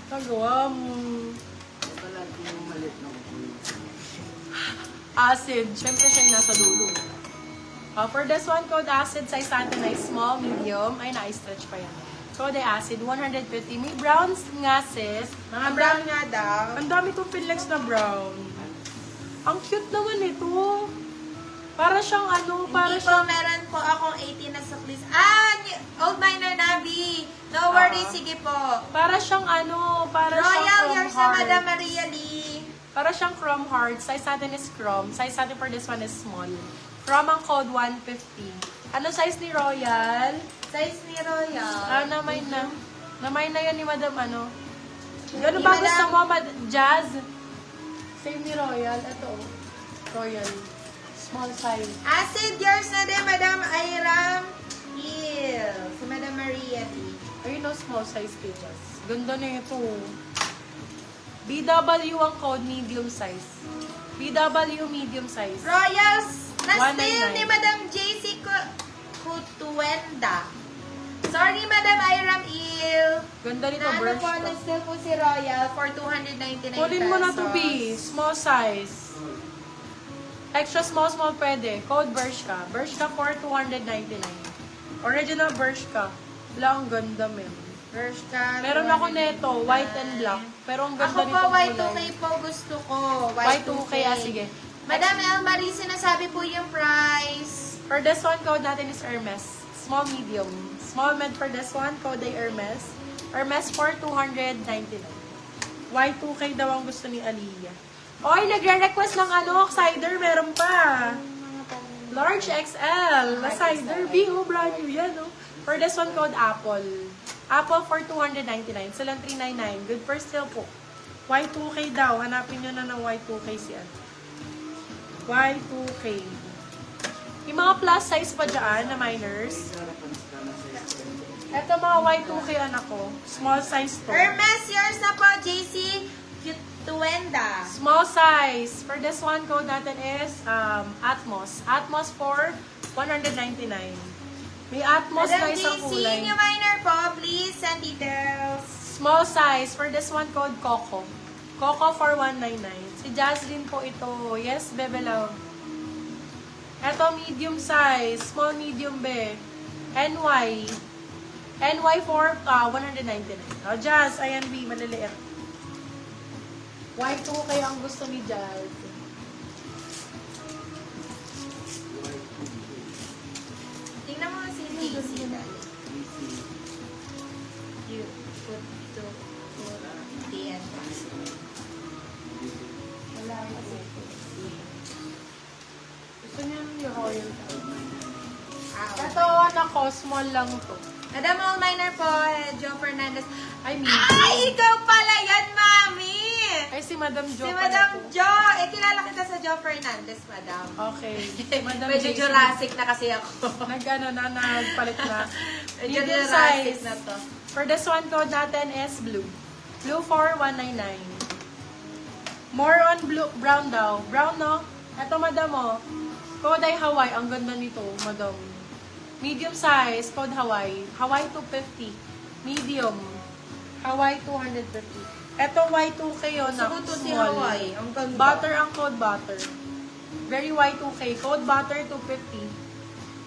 Nagawa mo. Acid. Siyempre siya yung nasa dulo. For this one, code acid, size natin ay small, medium. Ay, na-stretch pa yan. Code acid, 150. May browns nga, sis. Mga brown nga daw. Ang dami kong pinlex na brown. Ang cute naman ito. Para siyang ano, para Hindi po, siyang... meron po akong 18 na suklis. Old Miner Nabi. No worries, sige po. Para siyang ano, para Royal, siyang you're chrome sa heart. Madam Maria Lee. Para siyang chrome heart. Size natin is chrome. Size natin for this one is small. Chrome ang code 150. Ano size ni Royal? Size ni Royal. Namay na. Namay na yan ni Madam ano. Ano Ni ba gusto Madam- mo? Jazz? Same ni Royal. Ito. Royal. Small size. Acid, yours na din, Madam Iram Hill. Si Madam Maria Lee. Ayun no, small size kay Jazz. Ganda na ito. BW ang code medium size. BW medium size. Royals, na-steal 199. ni Madam JC Kutuenda. Sorry, Madam Iram Hill. Ganda nito, Na ano birch po, to. na-steal po si Royal for 299 pesos. Kunin mo na to, B. Small size. Extra small pwede. Code Bershka. Bershka for 299. Original Bershka. Wala, ang ganda, men. Bershka. Meron ako neto, white and black. Pero ang ganda Ako po, nitong Y2K kulay. po gusto ko. Y2K, sige. Madam El Marie, sinasabi po yung price. For this one, code natin is Hermes. Small, medium. Small med for this one, code ay Hermes. Hermes for 299. Y2K daw ang gusto ni Aliyah. Oy, nagre-request ng ano, cider, meron pa. Large XL. Na cider. B.O. brand new yan, no? For this one, code Apple. Apple for 299. Silang 399. Good for still po. Y2K daw. Hanapin nyo na ng Y2K si ano. Y2K. Yung mga plus size pa dyan na minors. Ito mga Y2K anak ko. Small size to. Hermes, yours na po, JC Kutuenda. Small size. For this one, code natin is Atmos. Atmos for 199. May Atmos Madam guys ang JC, kulay. new minor po, please send details. Small size. For this one, code Coco. Coco for 199. Si Jaslyn po ito. Yes, bebe love. Ito, medium size. Small, medium, be. NY. NY for 199. Oh, Jazz, ayan, B, maliliit. Y2 kaya ang gusto ni Jazz. Tingnan mo si JC. You put to the end. Wala kasi. Gusto niya yung royal. Ito, anak ko, small lang to. Madam All Minor po, Joe Fernandez. I mean, Ay, ikaw pala yan, Mami! ay si Madam Jo. Si pala Madam to. Jo. Kilala kita sa Joe Fernandez, Madam. Okay. Madam Medyo Jason. Jurassic na kasi ako. Nagpalit na. Medyo Medium Jurassic size. na to. For this one, code natin is blue. Blue for 199. More on blue, brown daw. Brown, no? Ito, madam, oh. Code ay Hawaii. Ang ganda nito, madam. Medium size, code Hawaii. Hawaii 250. Medium. Hawaii 250. Ito, Y2K yun. Gusto ko to si Hawaii. Ang ganda. Butter ang code butter. Very Y2K. Code butter 250.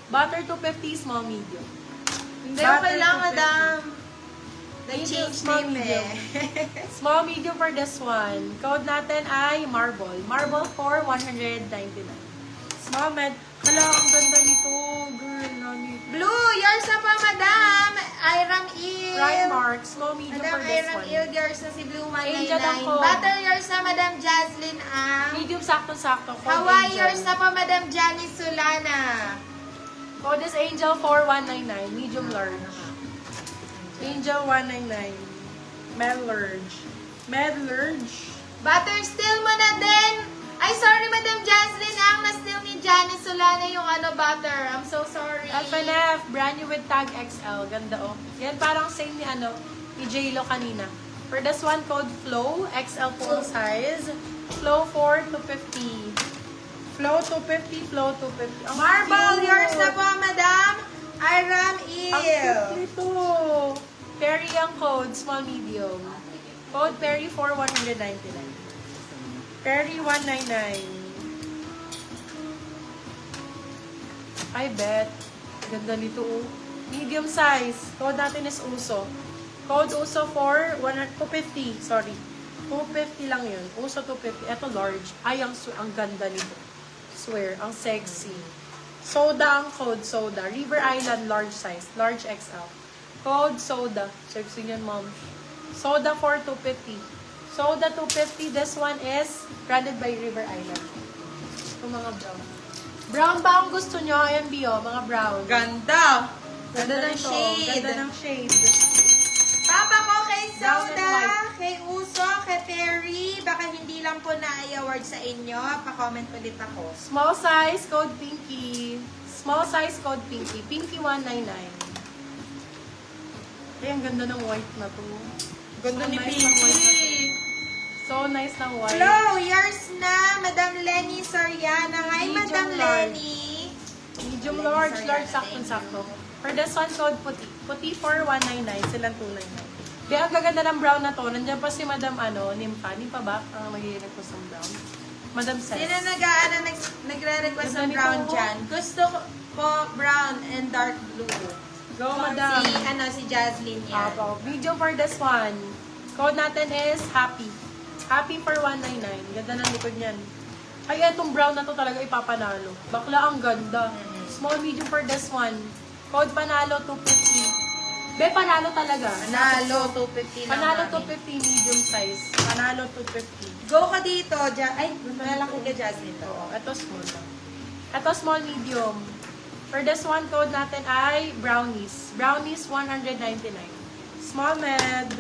Butter 250, small, medium. Hindi, Butter okay lang, 250. Madam. Medium, Nag-change small, name medium. eh. Small, medium for this one. Code natin ay marble. Marble for 199. Small med. Hala, ang ganda nito. Girl, nani. Blue, yours na po, Madam. Iram Il. Primark. Small, medium Madam for this Iram one. Il, yours na si Blue Angel 199. ako. Butter, yours na, Madam Jaslyn Ang. Medium, sakto-sakto. Code Hawaii, Angel. yours na po, Madam Janice Solana. Code is Angel for 199. Medium large. Angel 199. Med large. Med large. Butter, steal mo na din. Ay, sorry, Madam Jaslyn Ang. Na-steal ni Janice Solana yung butter. I'm so sorry. FNF, brand new with tag XL. Ganda, oh. Yan parang same ni ni J-Lo kanina. For this one, code Flow, XL po ang size. Flow 4, 250. Flow 250, flow 250. Ang Marble, cute. yours na po, Madam. Iram Ang Il. cute nito. Perry ang code, small medium. Code Perry for 199. Perry 199. I bet. Ganda nito oh. Medium size. Code natin is Uso. Code Uso for 250. Sorry. 250 lang yun. Uso 250. Ito large. Ay, ang ganda nito. Swear. Ang sexy. Soda ang code. Soda. River Island large size. Large XL. Code Soda. Sexy yan, mom. Soda for 250. Soda 250. This one is branded by River Island. Ito mga brown. Brown ba ang gusto nyo? Ayan, Bio. Mga brown. Ganda. Ganda ng nito. shade. Ganda ng shade. Papa ko kay Brown and Soda, white. kay Uso, kay Perry. Baka hindi lang po na-award sa inyo. Pa-comment ulit ako. Small size, code Pinky. Small size, code Pinky. Pinky 199. Ay, ang ganda ng white na to. Ganda So ni nice ng white na to. Pinky. So nice ng white. Hello, yours na, Madam Lenny Soriana. Hi, Medium Madam large. Lenny. Medium large, large, sakto-sakto. For this one, code puti. Puti for 199. Silang 299. Kaya ang gaganda ng brown na to. Nandiyan pa si Madam Nimpa. Nimpa ba? Ang mag-i-request ko sa brown. Madam Ses. Sino nagre-request Ganda ng nito. brown dyan? Gusto ko po brown and dark blue. Go, Madam. Si Jaslyn yan. Apo. Medium for this one. Code natin is Happy. Happy for 199. Ganda ng likod niyan. Ay, itong brown na to talaga ipapanalo. Bakla ang ganda. Small medium for this one. Code panalo 250. Be, panalo talaga. Panalo, 250 lang. Panalo namin. 250 medium size. Panalo 250. Go ka dito. Ay, malaki ka, Jaslyn. Oo, ito small lang. Ito small medium. For this one, code natin ay Brownies. Brownies 199. Small med.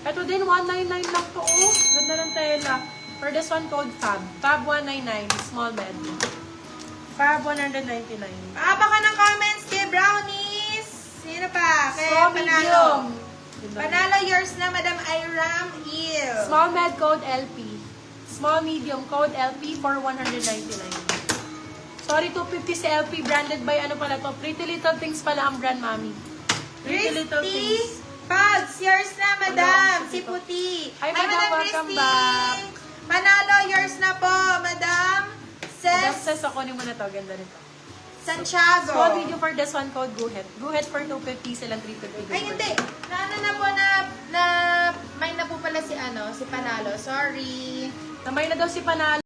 Ito din 199 lang to. Oh, ganda ng tela. For this one, code Fab. Fab 199. Small med. Fab 199. Paapa ka ng comments kay Brownies. Sino pa? Kay Small Panalo. medium. Panalo, yours na, Madam Iram Il. Small med code LP. Small medium code LP for 199. Sorry, 250 si LP. Branded by ano pala to? Pretty Little Things pala ang brand, mami. Pretty Little Things. Christy Pugs, yours na, Madam. Hello, Si Puti. Hi, Madam. Welcome Christy. back. Panalo, yours na po, Madam. Ses, ako ni mo na to. Ganda nito. Santiago. Small video for this one code Guhet. Guhet for 250 silang 350. Ay, hindi. Naano na po may na po pala si Panalo. Sorry. Tambay na daw si Panalo.